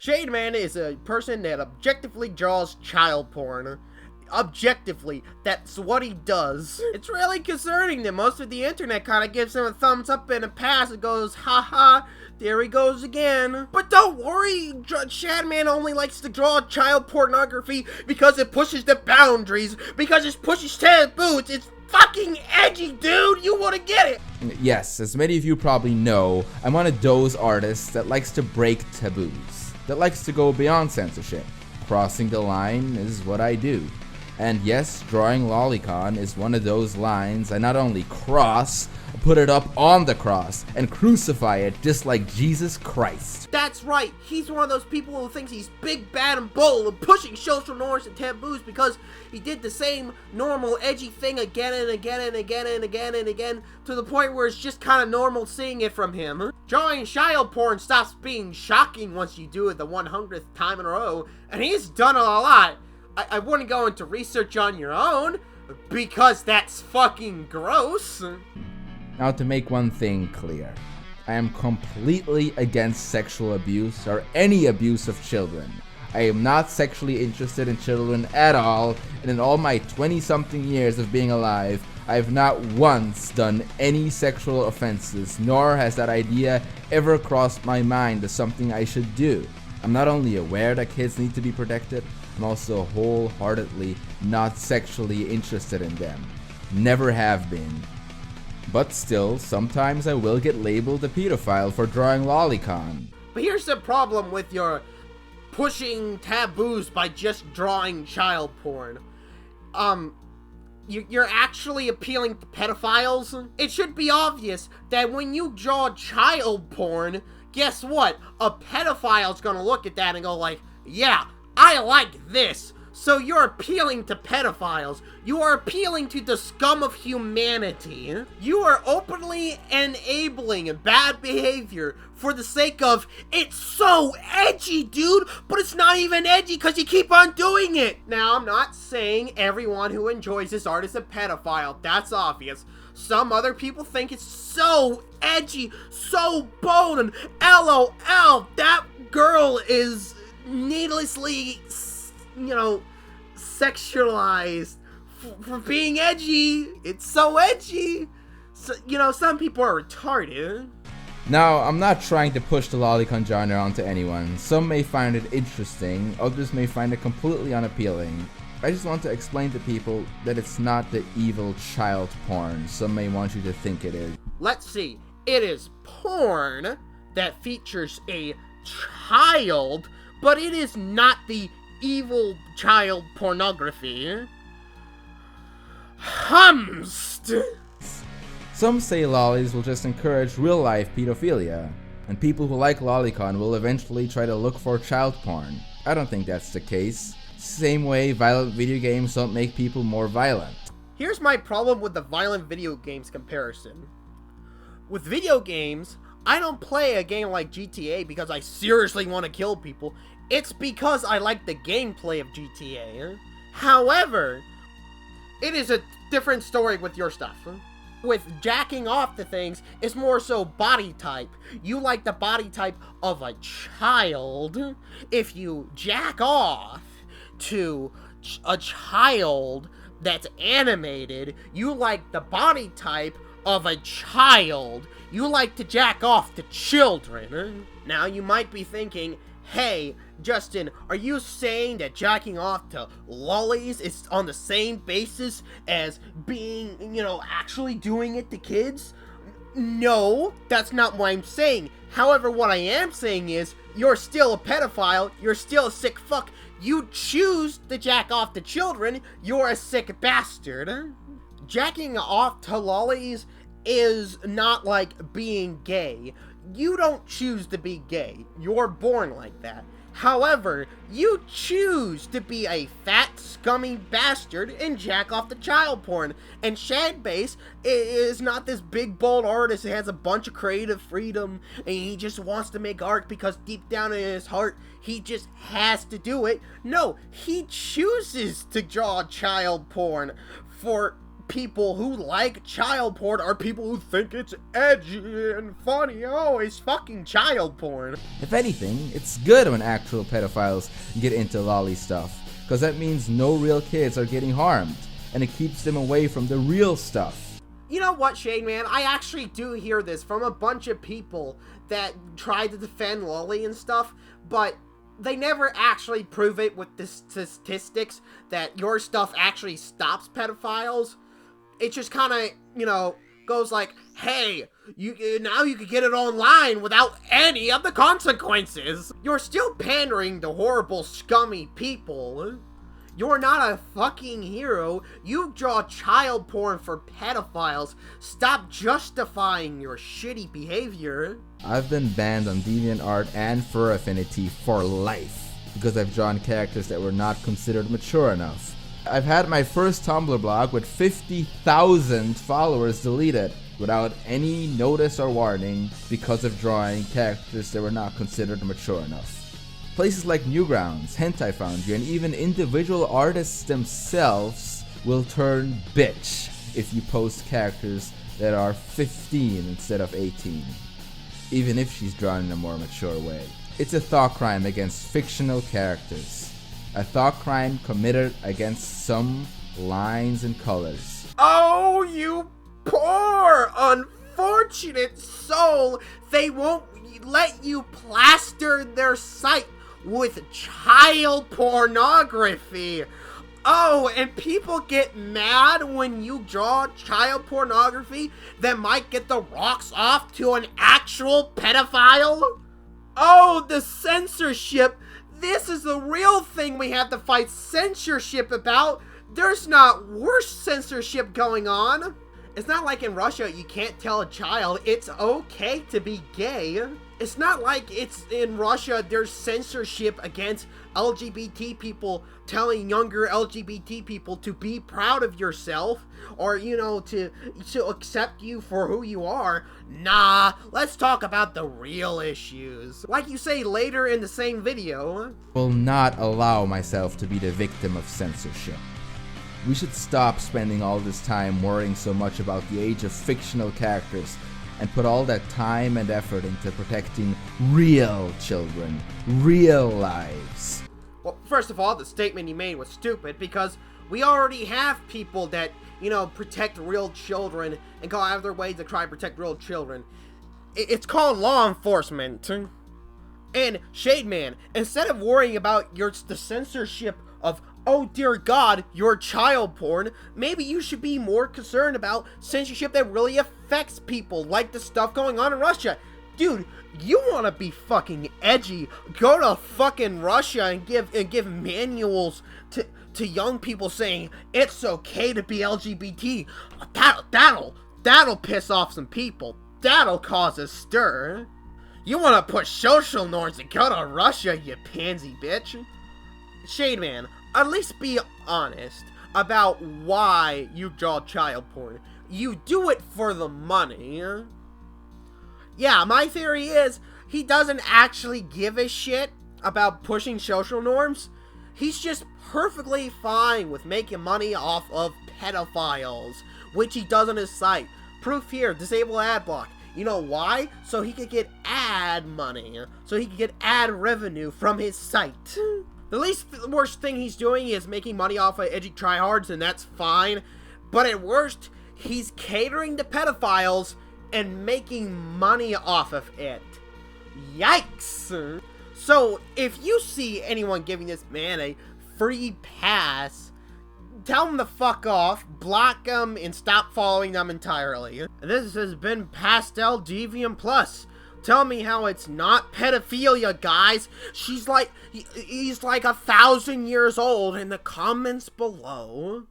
Shademan is a person that objectively draws child porn. Objectively, that's what he does. It's really concerning that most of the internet kind of gives him a thumbs up and a pass and goes, haha, there he goes again. But don't worry, Shadman only likes to draw child pornography because it pushes the boundaries, because it pushes taboos. It's fucking edgy, dude! You wanna get it! Yes, as many of you probably know, I'm one of those artists that likes to break taboos, that likes to go beyond censorship. Crossing the line is what I do. And yes, drawing lolicon is one of those lines I not only cross, put it up on the cross and crucify it just like Jesus Christ. That's right, he's one of those people who thinks he's big, bad, and bold and pushing social norms and taboos because he did the same normal edgy thing again and again and again and again and again to the point where it's just kind of normal seeing it from him. Drawing child porn stops being shocking once you do it the 100th time in a row, and he's done it a lot. I wouldn't go into research on your own, because that's fucking gross. Now to make one thing clear, I am completely against sexual abuse or any abuse of children. I am not sexually interested in children at all, and in all my 20-something years of being alive, I have not once done any sexual offenses, nor has that idea ever crossed my mind as something I should do. I'm not only aware that kids need to be protected, I'm also wholeheartedly not sexually interested in them. Never have been. But still, sometimes I will get labeled a pedophile for drawing lolicon. But here's the problem with your pushing taboos by just drawing child porn. You're actually appealing to pedophiles? It should be obvious that when you draw child porn, guess what? A pedophile's gonna look at that and go like, yeah, I like this. So you're appealing to pedophiles. You are appealing to the scum of humanity. You are openly enabling bad behavior for the sake of, it's so edgy, dude, but it's not even edgy because you keep on doing it. Now, I'm not saying everyone who enjoys this art is a pedophile. That's obvious. Some other people think it's so edgy, so bold, and LOL, that girl is needlessly, sexualized for being edgy. It's so edgy. So, some people are retarded. Now, I'm not trying to push the lolicon genre onto anyone. Some may find it interesting, others may find it completely unappealing. I just want to explain to people that it's not the evil child porn some may want you to think it is. Let's see. It is porn that features a child, but it is not the evil child pornography. Humst! Some say lollies will just encourage real-life pedophilia, and people who like lolicon will eventually try to look for child porn. I don't think that's the case. Same way violent video games don't make people more violent. Here's my problem with the violent video games comparison. With video games, I don't play a game like GTA because I seriously want to kill people. It's because I like the gameplay of GTA. However, it is a different story with your stuff. With jacking off to things, it's more so body type. You like the body type of a child. If you jack off to a child that's animated, you like the body type of a child. You like to jack off to children. Now you might be thinking, hey, Justin, are you saying that jacking off to lollies is on the same basis as being, actually doing it to kids? No, that's not what I'm saying. However, what I am saying is, you're still a pedophile, you're still a sick fuck. You choose to jack off to children, you're a sick bastard. Jacking off to lollies is not like being gay. You don't choose to be gay. You're born like that. However, you choose to be a fat, scummy bastard and jack off the child porn. And Shadbase is not this big, bold artist that has a bunch of creative freedom and he just wants to make art because deep down in his heart, he just has to do it. No, he chooses to draw child porn for people who like child porn are people who think it's edgy and funny. Oh, it's fucking child porn. If anything, it's good when actual pedophiles get into lolly stuff, because that means no real kids are getting harmed, and it keeps them away from the real stuff. You know what, Shade Man? I actually do hear this from a bunch of people that try to defend lolly and stuff, but they never actually prove it with the statistics that your stuff actually stops pedophiles. It just kind of, you know, goes like, hey, now you can get it online without any of the consequences. You're still pandering to horrible, scummy people. You're not a fucking hero. You draw child porn for pedophiles. Stop justifying your shitty behavior. I've been banned on DeviantArt and Fur Affinity for life because I've drawn characters that were not considered mature enough. I've had my first Tumblr blog with 50,000 followers deleted without any notice or warning because of drawing characters that were not considered mature enough. Places like Newgrounds, Hentai Foundry, and even individual artists themselves will turn bitch if you post characters that are 15 instead of 18, even if she's drawn in a more mature way. It's a thought crime against fictional characters. A thought crime committed against some lines and colors. Oh, you poor, unfortunate soul! They won't let you plaster their site with child pornography. Oh, and people get mad when you draw child pornography that might get the rocks off to an actual pedophile? Oh, the censorship. This is the real thing we have to fight censorship about. There's not worse censorship going on. It's not like in Russia you can't tell a child it's okay to be gay. It's not like it's in Russia there's censorship against LGBT people telling younger LGBT people to be proud of yourself or, you know, to accept you for who you are. Nah, let's talk about the real issues. Like you say later in the same video. Will not allow myself to be the victim of censorship. We should stop spending all this time worrying so much about the age of fictional characters and put all that time and effort into protecting real children, real lives. Well, first of all, the statement you made was stupid because we already have people that, you know, protect real children and go out of their way to try and protect real children. It's called law enforcement. And Shade Man, instead of worrying about the censorship of, oh dear God, your child porn, maybe you should be more concerned about censorship that really affects people, like the stuff going on in Russia. Dude, you want to be fucking edgy, go to fucking Russia and give manuals to young people saying it's okay to be LGBT. That'll piss off some people. That'll cause a stir. You want to push social norms and go to Russia, you pansy bitch. Shade Man, at least be honest about why you draw child porn. You do it for the money. Yeah, my theory is he doesn't actually give a shit about pushing social norms. He's just perfectly fine with making money off of pedophiles, which he does on his site. Proof here, disable ad block. You know why? So he could get ad money. So he could get ad revenue from his site. The least worst thing he's doing is making money off of edgy tryhards, and that's fine. But at worst, he's catering to pedophiles and making money off of it. Yikes! So, if you see anyone giving this man a free pass, tell them to fuck off, block them, and stop following them entirely. This has been Pastel Deviant Plus. Tell me how it's not pedophilia, guys. He's like 1,000 years old in the comments below.